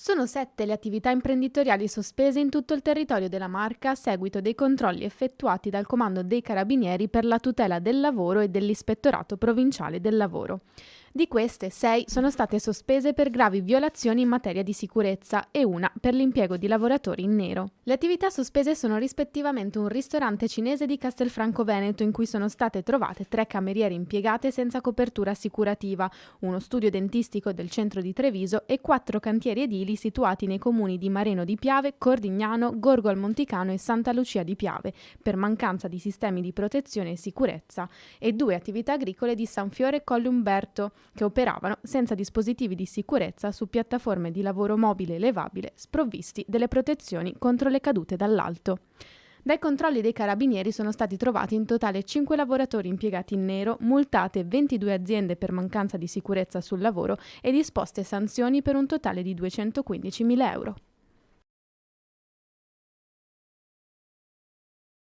Sono 7 le attività imprenditoriali sospese in tutto il territorio della Marca a seguito dei controlli effettuati dal Comando dei Carabinieri per la tutela del lavoro e dell'Ispettorato Provinciale del Lavoro. Di queste, 6 sono state sospese per gravi violazioni in materia di sicurezza e una per l'impiego di lavoratori in nero. Le attività sospese sono rispettivamente un ristorante cinese di Castelfranco Veneto in cui sono state trovate 3 cameriere impiegate senza copertura assicurativa, uno studio dentistico del centro di Treviso e 4 cantieri edili situati nei comuni di Mareno di Piave, Cordignano, Gorgo al Monticano e Santa Lucia di Piave per mancanza di sistemi di protezione e sicurezza e 2 attività agricole di San Fiore e Colle Umberto che operavano senza dispositivi di sicurezza su piattaforme di lavoro mobile e levabile sprovvisti delle protezioni contro le cadute dall'alto. Dai controlli dei carabinieri sono stati trovati in totale 5 lavoratori impiegati in nero, multate 22 aziende per mancanza di sicurezza sul lavoro e disposte sanzioni per un totale di 215.000 euro.